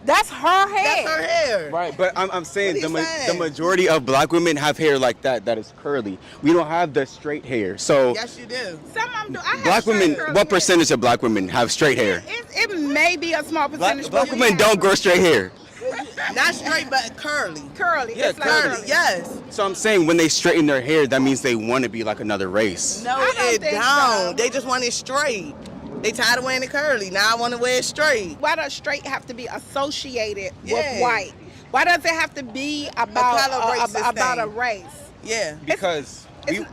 That's her hair. That's her hair. Right, but I'm saying What are you the saying? majority of black women have hair like that is curly. We don't have the straight hair. So Yes, you do. Some of them do. I have black straight women, curly what hair. percentage of black women have straight hair? It may be a small percentage. Black but we women have don't grow straight hair. Not straight, but curly. curly. Yeah, It's like curly. Yes. So I'm saying when they straighten their hair, that means they want to be like another race. No, I don't it think don't. so. They just want it straight. They tired of wearing it curly. Now I want to wear it straight. Why does straight have to be associated Yeah. with white? Why does it have to be about kind of racist about a thing. race? Yeah. Because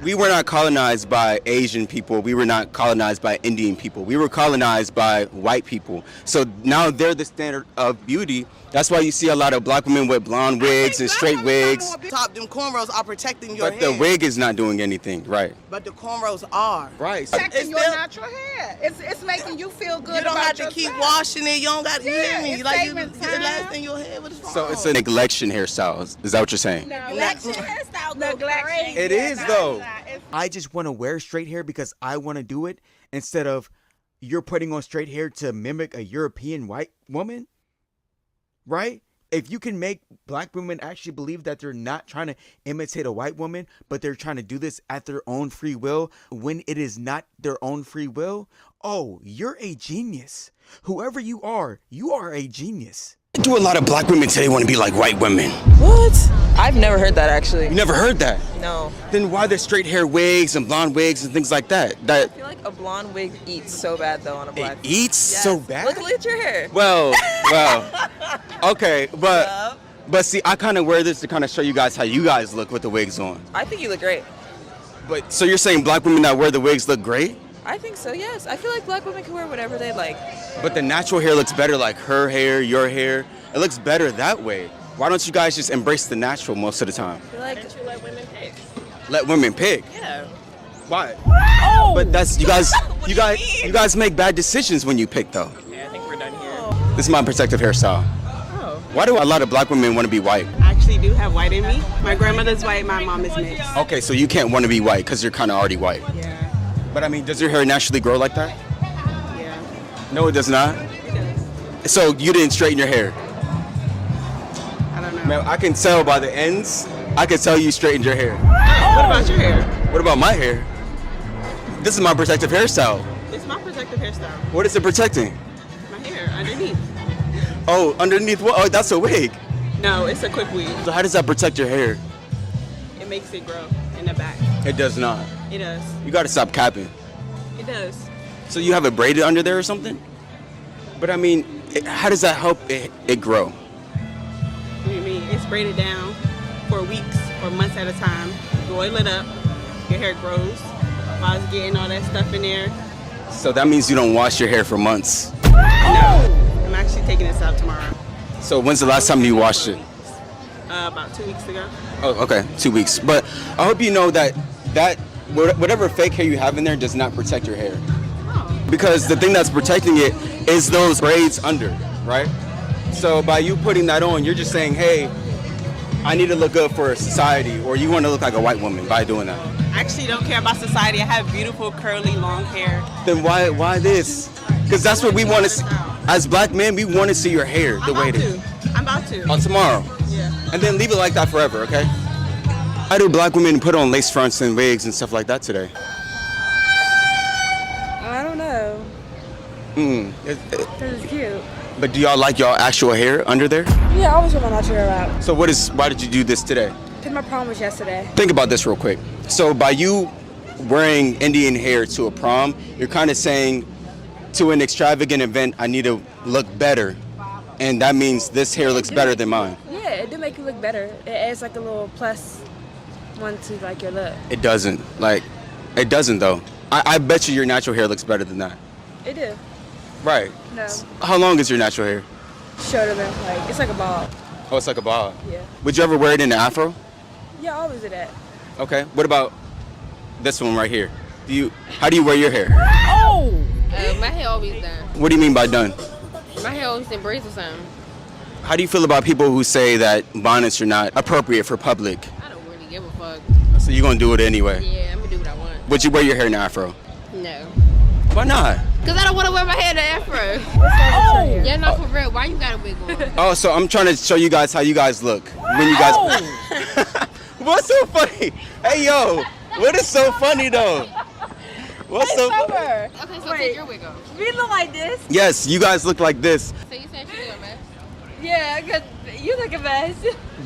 we were not colonized by Asian people. We were not colonized by Indian people. We were colonized by white people. So now they're the standard of beauty. That's why you see a lot of black women with blonde wigs and straight wigs. Top them cornrows are protecting your But hair. the wig is not doing anything, right? But the cornrows are. Right. Protecting It's your still- natural hair. It's making you feel good. You don't about have to yourself. keep washing it. You don't got to Yeah, hear me. it's Like you, saving the time. last thing your hair. What is wrong? So it's a neglection hairstyle. Is that what you're saying? Neglection hairstyle. Neglection. It is, though. It's I just want to wear straight hair because I want to do it instead of you're putting on straight hair to mimic a European white woman, right? If you can make black women actually believe that they're not trying to imitate a white woman, but they're trying to do this at their own free will when it is not their own free will, oh, you're a genius. Whoever you are a genius. Do a lot of black women today want to be like white women? What? I've never heard that actually. You never heard that? No. Then why the straight hair wigs and blonde wigs and things like that? I That feel like a blonde wig eats so bad though on a black. it eats Yes. so bad? Look at your hair. Well, okay, but see, I kind of wear this to kind of show you guys how you guys look with the wigs on. I think you look great. But so you're saying black women that wear the wigs look great, I think so, yes. I feel like black women can wear whatever they like. but the natural hair looks better, like her hair, your hair. It looks better that way. Why don't you guys just embrace the natural most of the time? I feel like you let women pick. Let women pick. Yeah. Why? But that's you guys. What you do you guys. mean? You guys make bad decisions when you pick though. Yeah, I think we're done here. This is my protective hairstyle. Oh. Why do a lot of black women want to be white? I actually do have white in me. My grandmother's white, my mom is mixed. Okay, so you can't want to be white because you're kind of already white. Yeah, But I mean, does your hair naturally grow like that? yeah. No, it does not. It does. So you didn't straighten your hair. I don't know. Man, I can tell by the ends. I can tell you straightened your hair. What about your hair? What about my hair? This is my protective hairstyle. It's my protective hairstyle. What is it protecting? My hair underneath. Oh, underneath what? Oh, that's a wig. No, it's a quick weave. So how does that protect your hair? It makes it grow in the back. It does not. It does. You gotta stop capping. It does. So you have it braided under there or something? But I mean, how does that help it grow? What do you mean? It's braided down for weeks or months at a time. You oil it up. Your hair grows while it's getting all that stuff in there. So that means you don't wash your hair for months. No, I'm actually taking this out tomorrow. So when's the last time you washed it? About 2 weeks ago. Oh, okay, 2 weeks. But I hope you know that whatever fake hair you have in there does not protect your hair. Because the thing that's protecting it is those braids under, right? So by you putting that on, you're just saying, hey, I need to look good for society, or you want to look like a white woman by doing that. I actually don't care about society. I have beautiful, curly, long hair. Then why this? Because that's what we want to see. As black men, we want to see your hair the way it is. I'm about to. On tomorrow. Yeah. And then leave it like that forever, okay? Why do black women put on lace fronts and wigs and stuff like that today? I don't know. Because it's cute. But do y'all like y'all actual hair under there? Yeah, I always wear my natural hair out. So why did you do this today? Because my prom was yesterday. Think about this real quick. So by you wearing Indian hair to a prom, you're kind of saying to an extravagant event, I need to look better. And that means this hair looks better than mine. Yeah, it do make you look better. It adds like a little plus one to like your look. It doesn't. It doesn't though. I bet you your natural hair looks better than that. It do. Right. No. How long is your natural hair? Shorter than like, it's like a ball. Oh, it's like a bob. Yeah. Would you ever wear it in an afro? Yeah, I always do that. Okay. What about this one right here? How do you wear your hair? My hair always done. What do you mean by done? My hair always in braids or something. How do you feel about people who say that bonnets are not appropriate for public? I don't really give a fuck. So you're gonna do it anyway? Yeah, I'm gonna do what I want. Would you wear your hair in an afro? No. Why not? Cause I don't want to wear my hair in the afro. Yeah, no, for real. Why you got a wig on? Oh, so I'm trying to show you guys how you guys look when you guys. What's so funny? Hey, yo, what is so funny though? What's so funny? Okay, so take your wig off. We look like this. Yes, you guys look like this. So you saying she doing a mess? Yeah, cause you look a mess.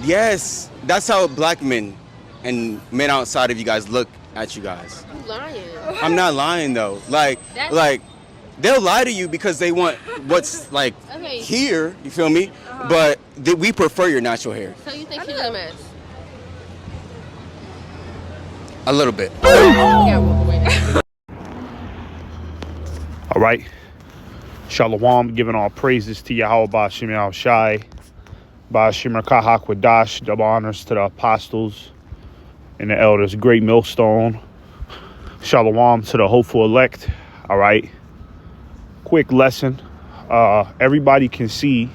Yes, that's how black men and men outside of you guys look at you guys. You lying. I'm not lying though. Like they'll lie to you because they want what's like Okay. here. You feel me? But we prefer your natural hair So you think she doing a mess? a little bit. You gotta walk away. All right. Shalom, giving all praises to Yahweh Ba'Shem Yahweh Shai, Ba'Shem Kahak Wadash, double honors to the apostles and the elders, great millstone. Shalom to the hopeful elect. All right. Quick lesson. Everybody can see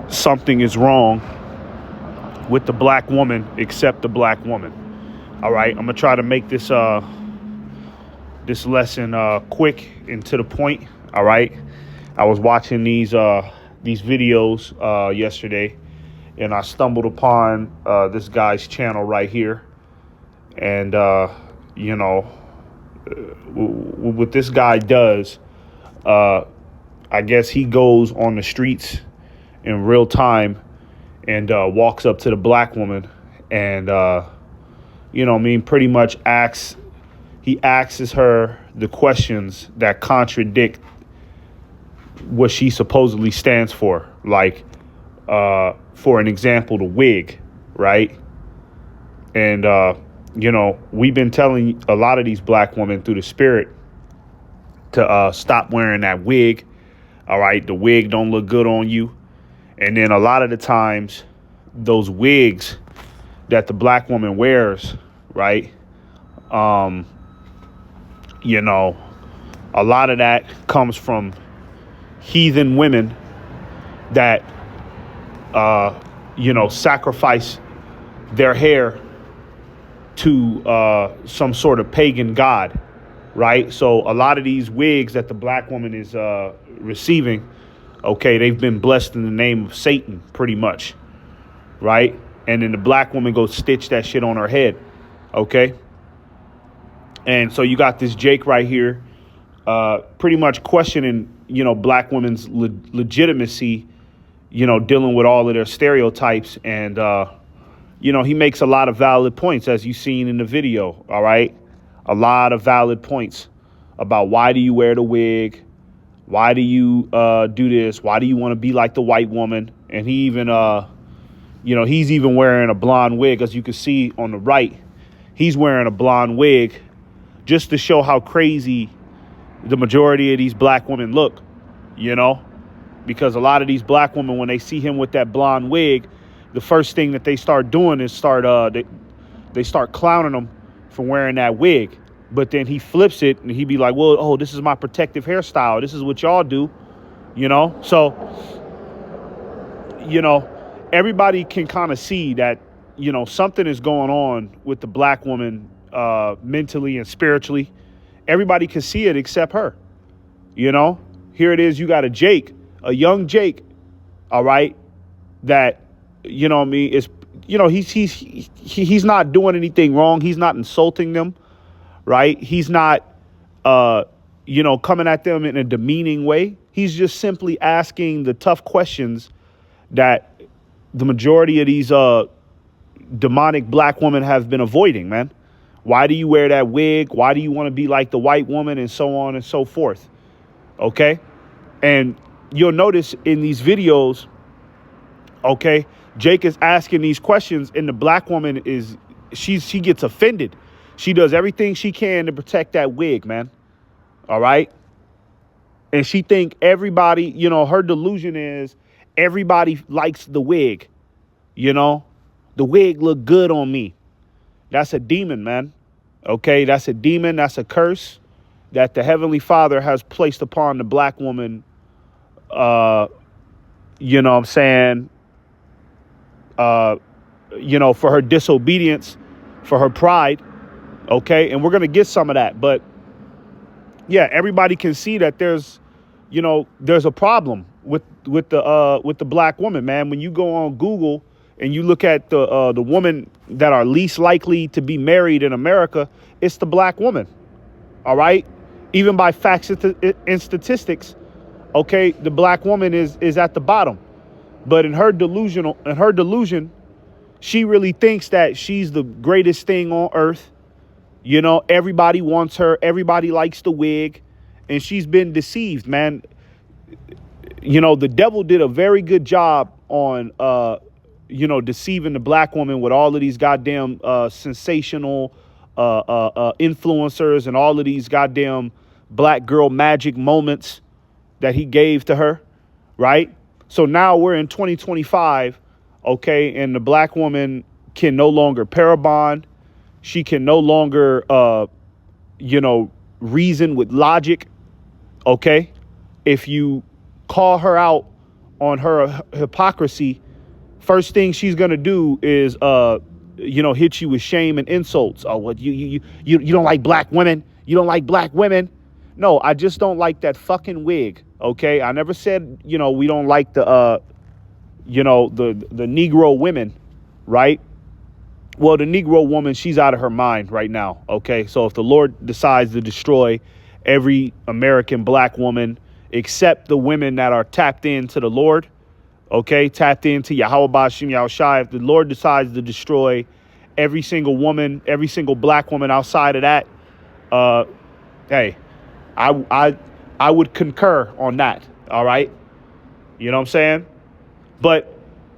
something is wrong with the black woman except the black woman. All right. I'm going to try to make this this lesson quick and to the point. All right. I was watching these videos yesterday, and I stumbled upon this guy's channel right here. And you know, what this guy does, I guess he goes on the streets in real time and walks up to the black woman and you know what I mean, pretty much asks her the questions that contradict what she supposedly stands for. Like, for an example, the wig, right? And, you know, we've been telling a lot of these black women through the spirit to stop wearing that wig. All right. The wig don't look good on you. And then a lot of the times those wigs that the black woman wears, right? You know, a lot of that comes from heathen women that, you know, sacrifice their hair to some sort of pagan god, right? So a lot of these wigs that the black woman is receiving, okay, they've been blessed in the name of Satan, pretty much, right? And then the black woman goes stitch that shit on her head, okay? And so you got this Jake right here, pretty much questioning, you know, black women's legitimacy, you know, dealing with all of their stereotypes. And, you know, he makes a lot of valid points, as you've seen in the video. All right. A lot of valid points about why do you wear the wig? Why do you do this? Why do you want to be like the white woman? And he even, you know, he's even wearing a blonde wig, as you can see on the right. He's wearing a blonde wig just to show how crazy the majority of these black women look, you know, because a lot of these black women, when they see him with that blonde wig, the first thing that they start doing is they start clowning him for wearing that wig. But then he flips it and he be like, well, oh, this is my protective hairstyle. This is what y'all do, you know? So, you know, everybody can kind of see that, you know, something is going on with the black woman mentally and spiritually. Everybody can see it except her. You know, here it is. You got a young Jake. All right. That, you know what I mean, is, you know, he's not doing anything wrong. He's not insulting them. Right. He's not, you know, coming at them in a demeaning way. He's just simply asking the tough questions that the majority of these demonic black women have been avoiding, man. Why do you wear that wig? Why do you want to be like the white woman, and so on and so forth? OK, and you'll notice in these videos, OK, Jake is asking these questions and the black woman she gets offended. She does everything she can to protect that wig, man. All right. And she think everybody, you know, her delusion is everybody likes the wig. You know, the wig look good on me. That's a demon, man. OK, that's a demon. That's a curse that the Heavenly Father has placed upon the black woman. You know what I'm saying? You know, for her disobedience, for her pride. OK, and we're going to get some of that. But yeah, everybody can see that there's a problem with the black woman, man. When you go on Google and you look at the woman that are least likely to be married in America, it's the black woman. All right, even by facts and statistics, okay, the black woman is at the bottom. But in her delusion, she really thinks that she's the greatest thing on earth. You know, everybody wants her. Everybody likes the wig. And she's been deceived, man. You know, the devil did a very good job on, deceiving the black woman with all of these goddamn sensational influencers and all of these goddamn black girl magic moments that he gave to her, right? So now we're in 2025, okay, and the black woman can no longer parabond. She can no longer, reason with logic, okay? If you call her out on her hypocrisy, first thing she's going to do is, hit you with shame and insults. Oh, what, you don't like black women? You don't like black women? No, I just don't like that fucking wig, okay? I never said, we don't like the Negro women, right? Well, the Negro woman, she's out of her mind right now, okay? So if the Lord decides to destroy every American black woman except the women that are tapped into the Lord, okay, tapped into Yahweh Bashim Yahushai, if the Lord decides to destroy every single woman, every single black woman outside of that, hey, I would concur on that, all right? You know what I'm saying? But,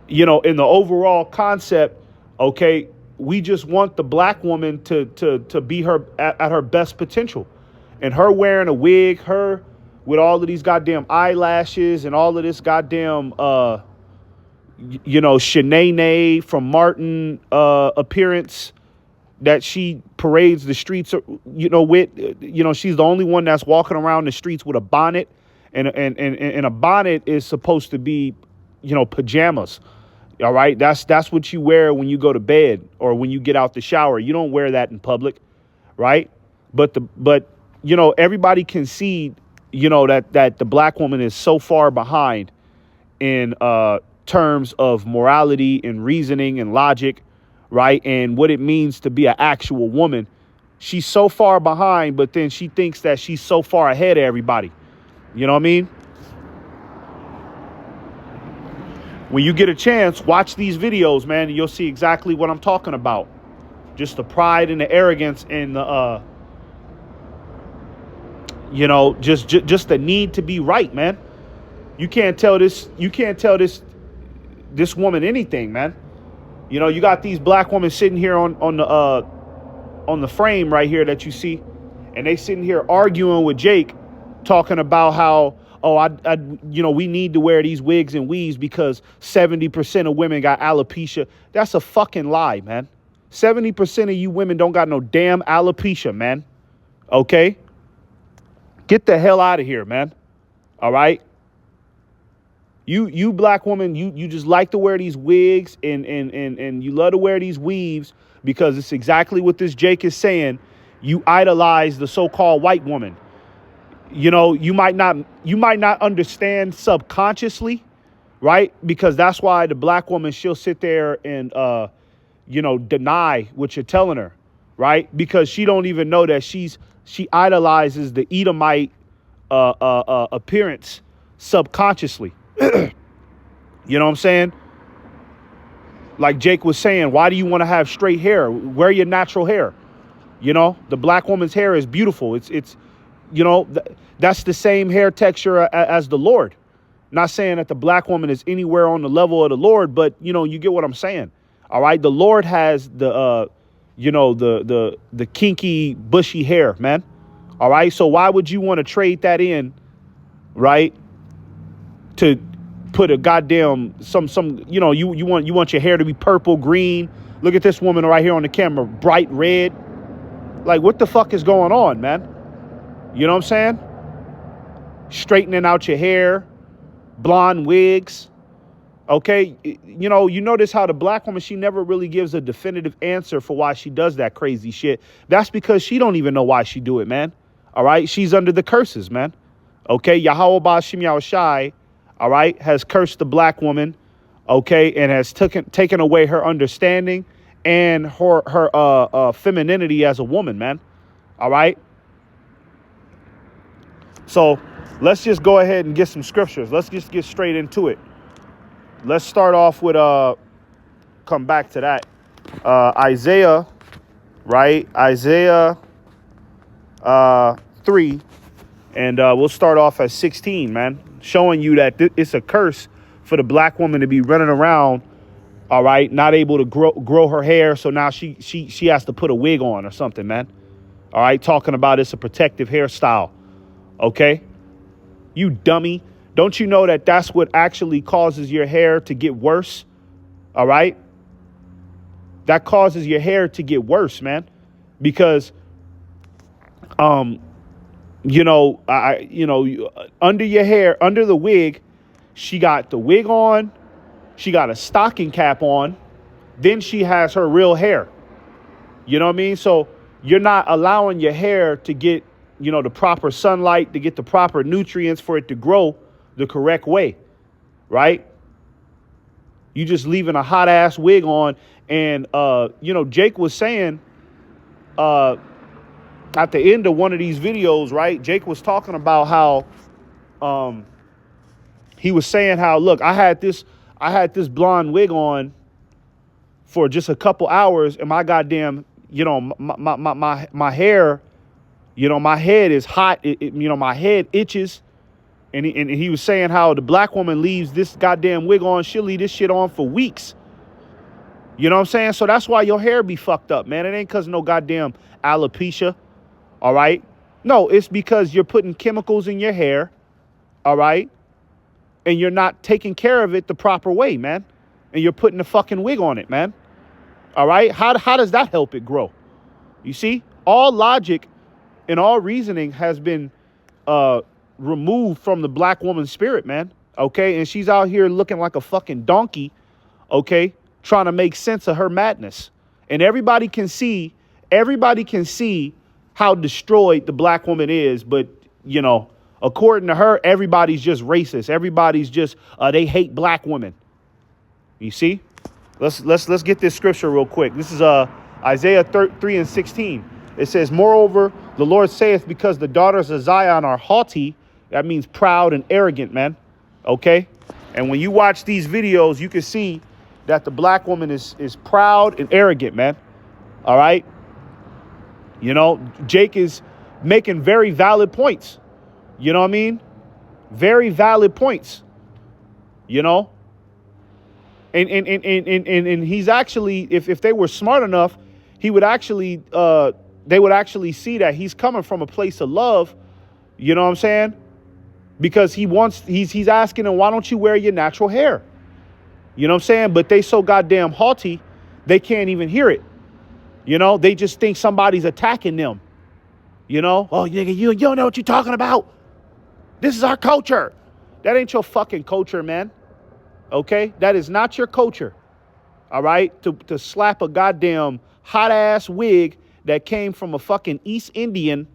in the overall concept, okay, we just want the black woman to be her at her best potential. And her wearing a wig, her with all of these goddamn eyelashes and all of this goddamn, Shanae from Martin appearance that she parades the streets, with, she's the only one that's walking around the streets with a bonnet, and a bonnet is supposed to be, pajamas. All right. That's what you wear when you go to bed or when you get out the shower. You don't wear that in public. Right. But everybody can see, that the black woman is so far behind in terms of morality and reasoning and logic. Right. And what it means to be an actual woman. She's so far behind, but then she thinks that she's so far ahead of everybody. You know what I mean? When you get a chance, watch these videos, man, and you'll see exactly what I'm talking about. Just the pride and the arrogance and the, just the need to be right, man. You can't tell this woman anything, man. You got these black women sitting here on the frame right here that you see, and they sitting here arguing with Jake, talking about how, we need to wear these wigs and weaves because 70% of women got alopecia. That's a fucking lie, man. 70% of you women don't got no damn alopecia, man. Okay? Get the hell out of here, man. All right? You black woman, you just like to wear these wigs and you love to wear these weaves because it's exactly what this Jake is saying. You idolize the so-called white woman. You might not understand subconsciously, right? Because that's why the black woman, she'll sit there and, deny what you're telling her, right? Because she don't even know that she idolizes the Edomite appearance subconsciously. You know what I'm saying? Like Jake was saying, why do you want to have straight hair? Wear your natural hair. The black woman's hair is beautiful. It's that's the same hair texture as the Lord. Not saying that the black woman is anywhere on the level of the Lord, but you get what I'm saying. All right. The Lord has the kinky, bushy hair, man. All right. So why would you want to trade that in, right? To put a goddamn you want your hair to be purple, green. Look at this woman right here on the camera, bright red. Like, what the fuck is going on, man? You know what I'm saying? Straightening out your hair, blonde wigs. Okay. You notice how the black woman, she never really gives a definitive answer for why she does that crazy shit. That's because she don't even know why she do it, man. All right, she's under the curses, man. Okay, Yahweh Ba'Shem Yahushai, all right, has cursed the black woman, okay, and has taken away her understanding and her femininity as a woman, man. All right. So let's just go ahead and get some scriptures. Let's just get straight into it. Let's start off with come back to that. Isaiah, right? Isaiah 3, and we'll start off at 16, man, showing you that it's a curse for the black woman to be running around, all right, not able to grow her hair, so now she has to put a wig on or something, man. All right, talking about it's a protective hairstyle, okay? You dummy. Don't you know that that's what actually causes your hair to get worse, all right? That causes your hair to get worse, man, because you know, under your hair, under the wig, she got the wig on, she got a stocking cap on, then she has her real hair. You know what I mean? So you're not allowing your hair to get, you know, the proper sunlight, to get the proper nutrients for it to grow the correct way, right? You just leaving a hot ass wig on. And, you know, Jake was saying, at the end of one of these videos, right? Jake was talking about how, he was saying how, look, I had this blonde wig on for just a couple hours, and my goddamn, you know, my hair, you know, my head is hot. You know, my head itches. And he was saying how the black woman leaves this goddamn wig on. She'll leave this shit on for weeks. You know what I'm saying? So that's why your hair be fucked up, man. It ain't because no goddamn alopecia. All right. No, it's because you're putting chemicals in your hair. All right. And you're not taking care of it the proper way, man. And you're putting a fucking wig on it, man. All right. How does that help it grow? You see, all logic and all reasoning has been removed from the black woman's spirit, man. Okay. And she's out here looking like a fucking donkey. Okay. Trying to make sense of her madness. And everybody can see how destroyed the black woman is. But, you know, according to her, everybody's just racist. Everybody's just they hate black women. You see? Let's get this scripture real quick. This is Isaiah 3 and 16. It says, moreover, the Lord saith, because the daughters of Zion are haughty. That means proud and arrogant, man. Okay? And when you watch these videos, you can see that the black woman is proud and arrogant, man. All right? You know, Jake is making very valid points. You know what I mean? Very valid points. You know? And he's actually, if they were smart enough, he would actually, they would actually see that he's coming from a place of love. You know what I'm saying? Because he's asking them, why don't you wear your natural hair? You know what I'm saying? But they so goddamn haughty, they can't even hear it. You know, they just think somebody's attacking them. You know? Oh, nigga, you don't know what you're talking about. This is our culture. That ain't your fucking culture, man. Okay? That is not your culture. All right? To slap a goddamn hot ass wig that came from a fucking East Indian,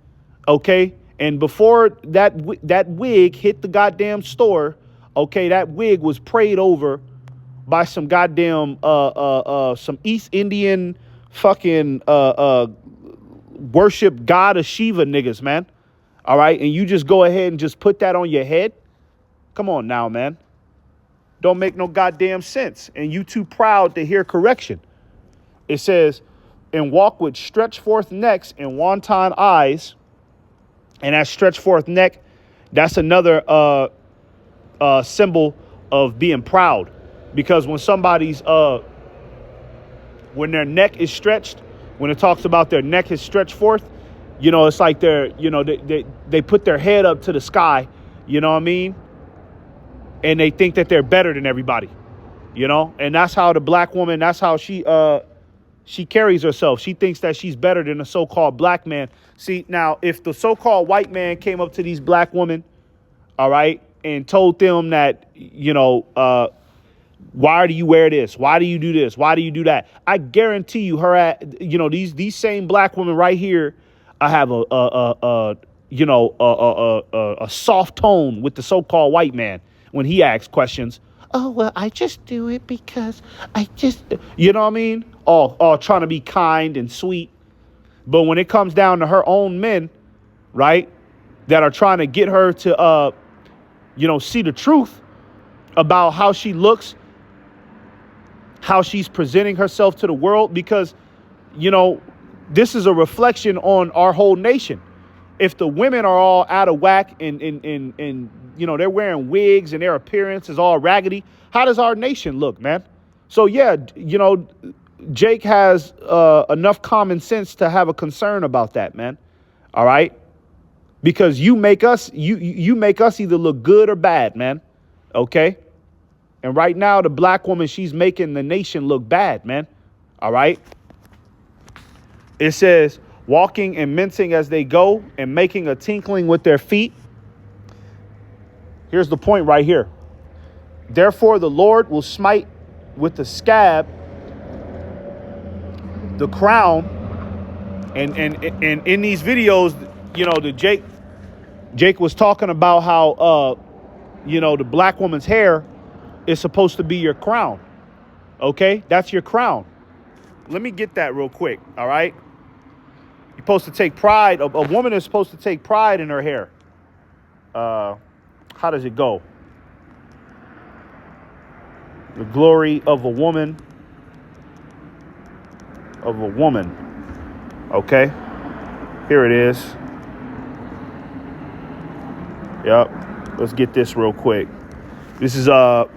okay? And before that wig hit the goddamn store, okay, that wig was prayed over by some goddamn some East Indian fucking worship god of Shiva niggas, man. All right, and you just go ahead and just put that on your head? Come on now, man. Don't make no goddamn sense. And you too proud to hear correction. It says, and walk with stretched forth necks and wanton eyes. And that stretched forth neck, that's another symbol of being proud. Because when somebody's, when their neck is stretched, when it talks about their neck is stretched forth, you know, it's like they're, you know, they put their head up to the sky, you know what I mean? And they think that they're better than everybody, you know? And that's how the black woman, that's how she carries herself. She thinks that she's better than the so-called black man. See, now, if the so-called white man came up to these black women, all right, and told them that, you know, why do you wear this? Why do you do this? Why do you do that? I guarantee you you know, these same black women right here have a a soft tone with the so-called white man when he asks questions. Oh, well, I just do it because I just, you know what I mean? All trying to be kind and sweet. But when it comes down to her own men, right, that are trying to get her to, see the truth about how she looks, how she's presenting herself to the world, because, this is a reflection on our whole nation. If the women are all out of whack and they're wearing wigs and their appearance is all raggedy, how does our nation look, man? So, yeah, Jake has enough common sense to have a concern about that, man. All right? Because you make us either look good or bad, man. Okay? And right now, the black woman, she's making the nation look bad, man. All right? It says, walking and mincing as they go and making a tinkling with their feet. Here's the point right here. Therefore, the Lord will smite with the scab the crown. And in these videos, the Jake was talking about how, the black woman's hair is supposed to be your crown. Okay, that's your crown. Let me get that real quick. All right. You're supposed to take pride. A woman is supposed to take pride in her hair. How does it go? The glory of a woman. Okay. Here it is. Yep. Let's get this real quick. This is 1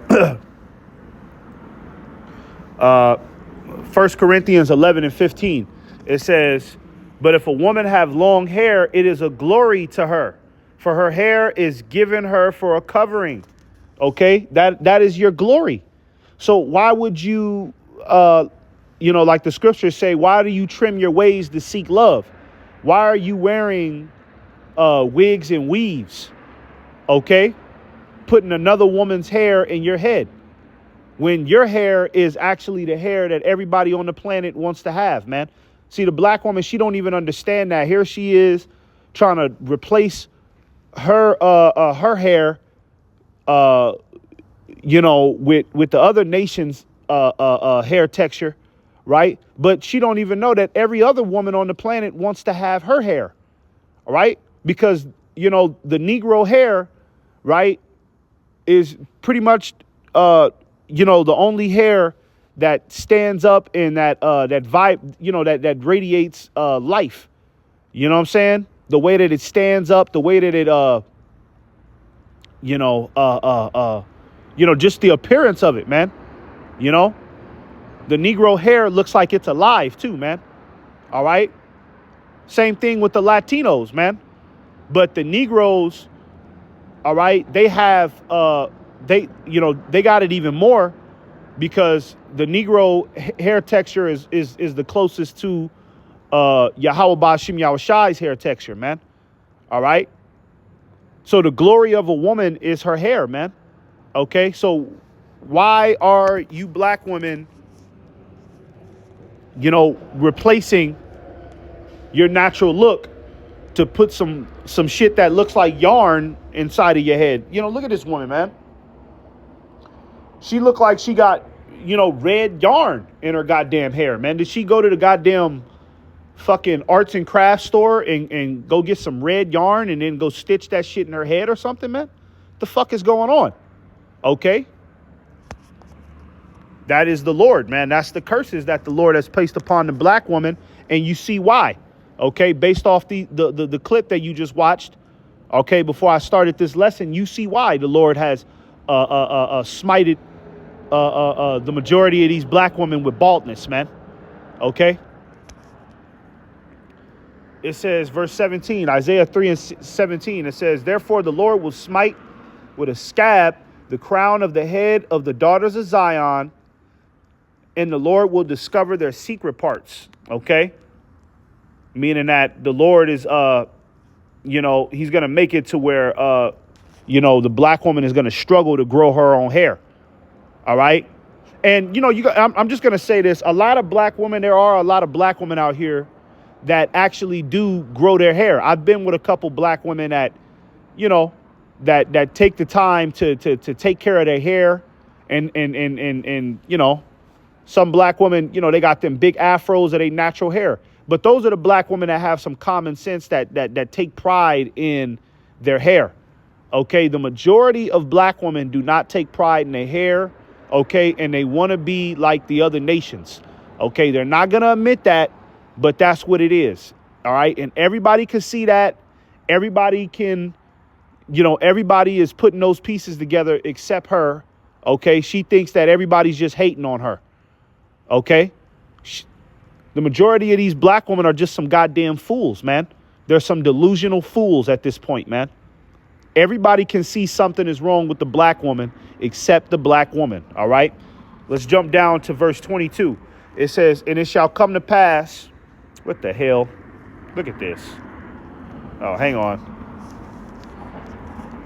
Corinthians 11 and 15. It says, but if a woman have long hair, it is a glory to her, for her hair is given her for a covering. Okay, that is your glory. So why would you, like the scriptures say, why do you trim your ways to seek love? Why are you wearing wigs and weaves? Okay, putting another woman's hair in your head when your hair is actually the hair that everybody on the planet wants to have, man. See, the black woman, she don't even understand that. Here she is trying to replace her hair, with the other nation's hair texture, right? But she don't even know that every other woman on the planet wants to have her hair, all right? Because, the Negro hair, right, is pretty much, the only hair that stands up in that vibe, that radiates life. You know what I'm saying? The way that it stands up, the way that it just the appearance of it, man. The Negro hair looks like it's alive too, man. All right. Same thing with the Latinos, man. But the Negroes, all right, they have they got it even more, because the Negro hair texture is the closest to Yahweh Bashim Yahushai's hair texture, man. All right. So the glory of a woman is her hair, man. Okay. So why are you black women, replacing your natural look to put some shit that looks like yarn inside of your head? Look at this woman, man. She looked like she got, red yarn in her goddamn hair, man. Did she go to the goddamn fucking arts and crafts store and go get some red yarn and then go stitch that shit in her head or something, man? The fuck is going on? Okay. That is the Lord, man. That's the curses that the Lord has placed upon the black woman. And you see why. Okay. Based off the clip that you just watched. Okay. Before I started this lesson, you see why the Lord has smited the majority of these black women with baldness, man. Okay. It says, verse 17, Isaiah 3 and 17, it says, therefore the Lord will smite with a scab the crown of the head of the daughters of Zion, and the Lord will discover their secret parts. Okay. Meaning that the Lord is, he's going to make it to where, the black woman is going to struggle to grow her own hair. All right. And, I'm just going to say this. There are a lot of black women out here that actually do grow their hair. I've been with a couple black women that, you know, that take the time to take care of their hair, and you know, some black women, you know, they got them big afros of their natural hair. But those are the black women that have some common sense, that take pride in their hair. Okay, the majority of black women do not take pride in their hair. Okay, and they want to be like the other nations. Okay, they're not going to admit that, but that's what it is. All right, and everybody can see that. Everybody can, you know, everybody is putting those pieces together except her. Okay, she thinks that everybody's just hating on her. Okay, the majority of these black women are just some goddamn fools, man. They're some delusional fools at this point, man. Everybody can see something is wrong with the black woman except the black woman. All right, let's jump down to verse 22. It says, and it shall come to pass. What the hell? Look at this. Oh, hang on.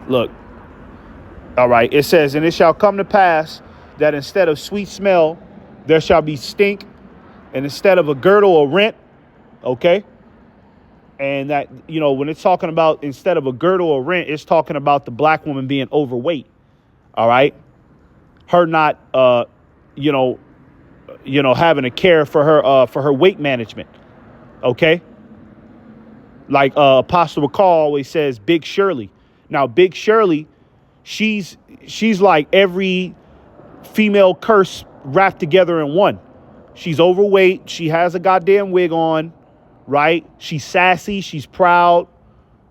Look. All right. It says, and it shall come to pass that instead of sweet smell, there shall be stink, and instead of a girdle, a rent. Okay. And that, you know, when it's talking about instead of a girdle or rent, it's talking about the black woman being overweight. All right. Her not, you know, having a care for her weight management. OK. Like Apostle McCall always says, Big Shirley. Now, Big Shirley, she's like every female curse wrapped together in one. She's overweight. She has a goddamn wig on. Right. She's sassy. She's proud.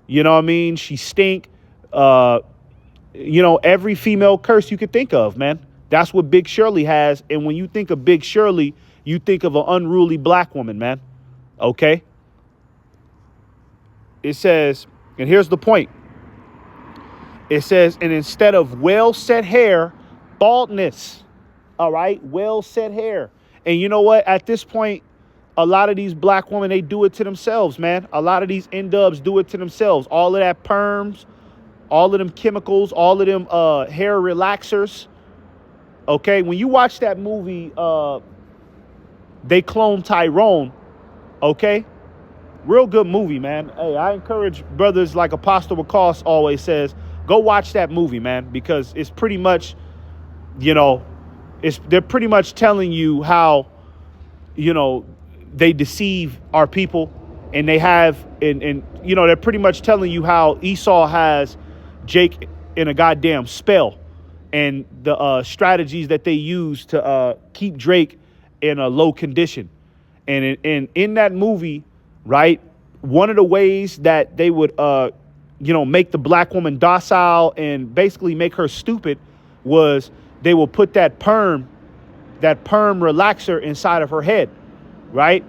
You know what I mean? She stink. You know, every female curse you could think of, man. That's what Big Shirley has. And when you think of Big Shirley, you think of an unruly black woman, man. OK. It says, and here's the point. It says, and instead of well set hair, baldness. All right. Well set hair. And you know what? At this point, a lot of these black women, they do it to themselves, man. A lot of these N-dubs do it to themselves. All of that perms, all of them chemicals, all of them hair relaxers. Okay, when you watch that movie, They Clone Tyrone, okay? Real good movie, man. Hey, I encourage brothers like Apostle McCall always says, go watch that movie, man, because it's pretty much, you know, they're pretty much telling you how, you know, they deceive our people, and they have, and you know, they're pretty much telling you how Esau has Jake in a goddamn spell, and the strategies that they use to keep Drake in a low condition. And in that movie, right, one of the ways that they would, you know, make the black woman docile and basically make her stupid was they will put that perm relaxer inside of her head. Right.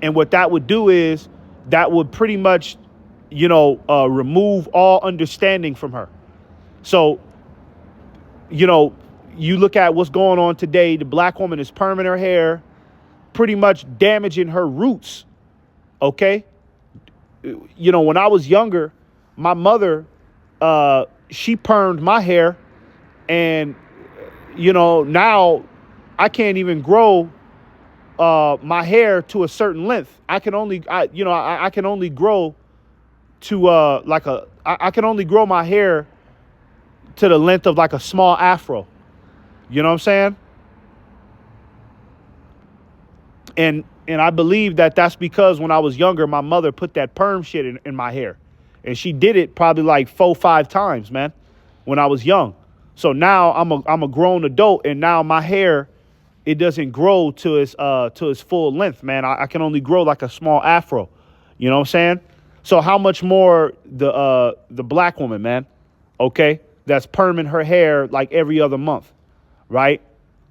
And what that would do is that would pretty much, you know, remove all understanding from her. So, you know, you look at what's going on today. The black woman is perming her hair, pretty much damaging her roots. OK, you know, when I was younger, my mother, she permed my hair. And, you know, now I can't even grow my hair to a certain length. I can only grow to I can only grow my hair to the length of like a small afro. You know what I'm saying? And I believe that that's because when I was younger, my mother put that perm shit in my hair, and she did it probably like 4-5 times, man, when I was young. So now I'm a grown adult, and now my hair, it doesn't grow to its full length, man. I can only grow like a small afro. You know what I'm saying? So how much more the black woman, man, okay, that's perming her hair like every other month, right?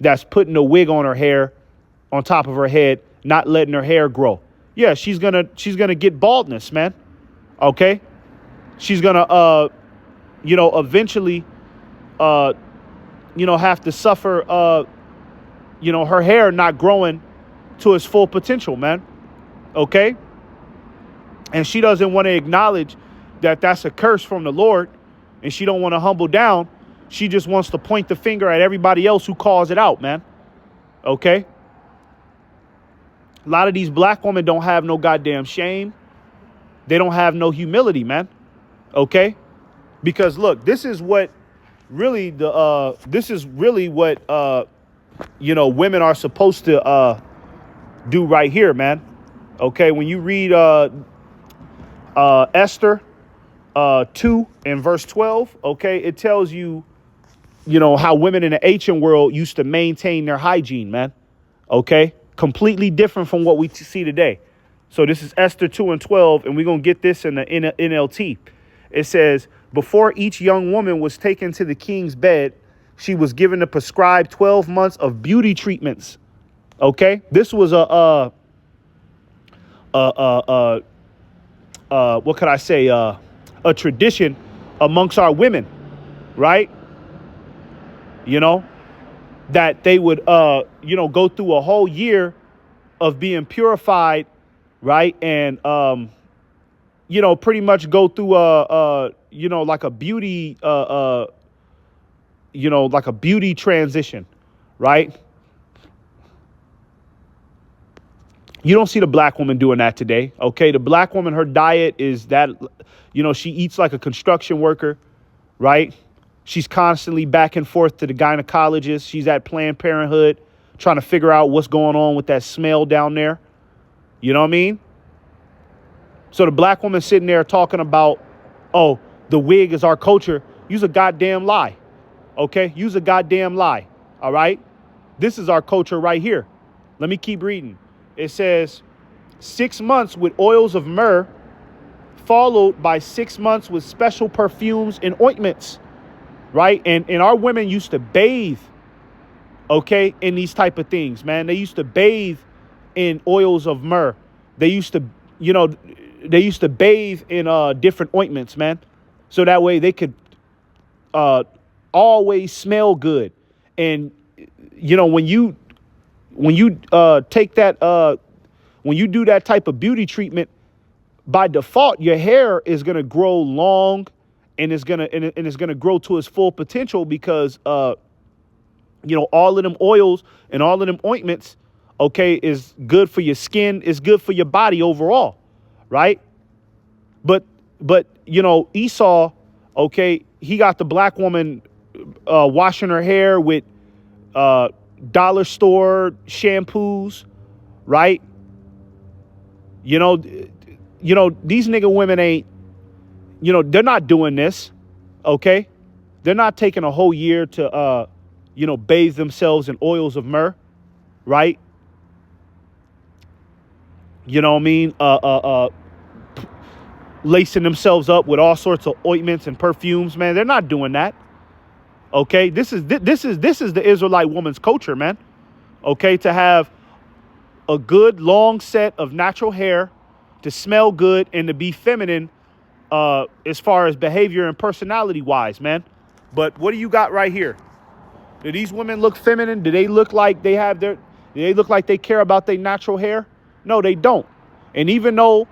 That's putting a wig on her hair, on top of her head, not letting her hair grow. Yeah, she's gonna get baldness, man. Okay, she's gonna you know, eventually you know, have to suffer you know, her hair not growing to its full potential, man. Okay? And she doesn't want to acknowledge that that's a curse from the Lord, and she don't want to humble down. She just wants to point the finger at everybody else who calls it out, man. Okay? A lot of these black women don't have no goddamn shame. They don't have no humility, man. Okay? Because look, this is what really women are supposed to do right here, man. Okay, when you read Esther 2 and verse 12, okay, it tells you, how women in the ancient world used to maintain their hygiene, man. Okay, completely different from what we see today. So this is Esther 2 and 12, and we're going to get this in the NLT. It says, before each young woman was taken to the king's bed, she was given the prescribed 12 months of beauty treatments. Okay, this was what could I say? A tradition amongst our women, right? That they would, go through a whole year of being purified, right? And, pretty much go through like a beauty, like a beauty transition, right? You don't see the black woman doing that today. Okay. The black woman, her diet is that, she eats like a construction worker, right? She's constantly back and forth to the gynecologist. She's at Planned Parenthood trying to figure out what's going on with that smell down there. You know what I mean? So the black woman sitting there talking about, oh, the wig is our culture. Use a goddamn lie. Okay? Use a goddamn lie. All right? This is our culture right here. Let me keep reading. It says 6 months with oils of myrrh, followed by 6 months with special perfumes and ointments. Right? And our women used to bathe, okay, in these type of things, man. They used to bathe in oils of myrrh. They used to, bathe in different ointments, man. So that way they could always smell good. And, when you take that, when you do that type of beauty treatment, by default, your hair is going to grow long. And it's gonna grow to its full potential because all of them oils and all of them ointments, okay, is good for your skin, is good for your body overall, right? But Esau, okay, he got the black woman washing her hair with dollar store shampoos, right? These nigga women ain't. They're not doing this, okay? They're not taking a whole year to, bathe themselves in oils of myrrh, right? You know what I mean? Lacing themselves up with all sorts of ointments and perfumes, man. They're not doing that, okay? This is the Israelite woman's culture, man, okay? To have a good long set of natural hair, to smell good, and to be feminine. As far as behavior and personality wise, man. But what do you got right here? Do these women look feminine? Do they look like they care about their natural hair? No, they don't. And even though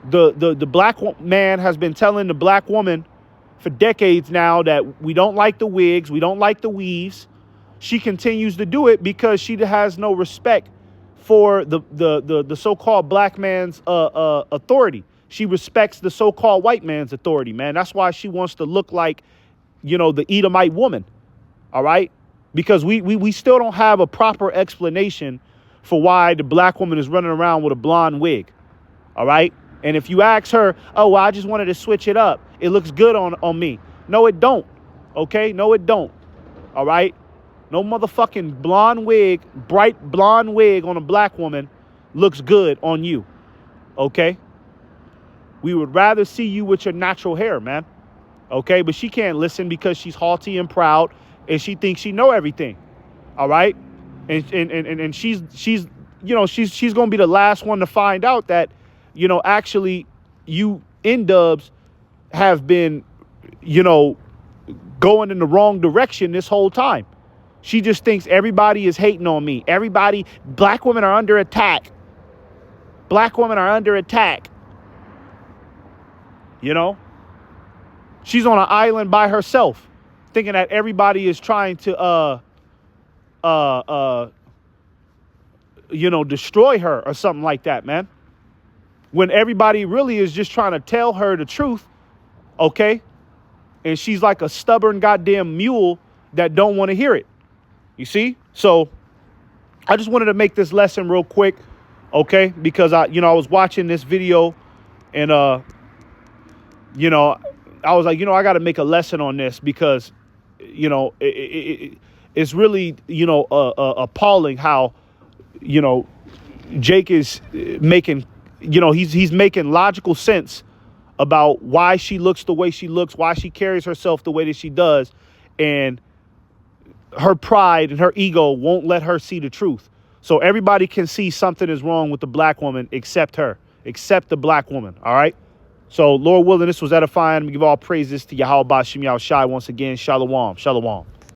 the black man has been telling the black woman for decades now that we don't like the wigs, we don't like the weaves, she continues to do it because she has no respect for the so-called black man's authority. She respects the so-called white man's authority, man. That's why she wants to look like, the Edomite woman. All right? Because we still don't have a proper explanation for why the black woman is running around with a blonde wig. All right? And if you ask her, oh, well, I just wanted to switch it up. It looks good on me. No, it don't. Okay? No, it don't. All right? No motherfucking blonde wig, bright blonde wig on a black woman looks good on you. Okay? We would rather see you with your natural hair, man. Okay, but she can't listen because she's haughty and proud, and she thinks she know everything. All right, and she's gonna be the last one to find out that, actually, you N-dubs have been, going in the wrong direction this whole time. She just thinks everybody is hating on me. Black women are under attack. Black women are under attack. She's on an island by herself, thinking that everybody is trying to destroy her or something like that, man. When everybody really is just trying to tell her the truth, okay? And she's like a stubborn goddamn mule that don't want to hear it. You see? So I just wanted to make this lesson real quick, okay? Because I was watching this video and I was like, I got to make a lesson on this because it's really appalling how Jake is making he's making logical sense about why she looks the way she looks, why she carries herself the way that she does, and her pride and her ego won't let her see the truth. So everybody can see something is wrong with the black woman except her, except the black woman. All right. So Lord willing, this was edifying. We give all praises to Yahweh Bashem Yahushai once again. Shalom. Shalom.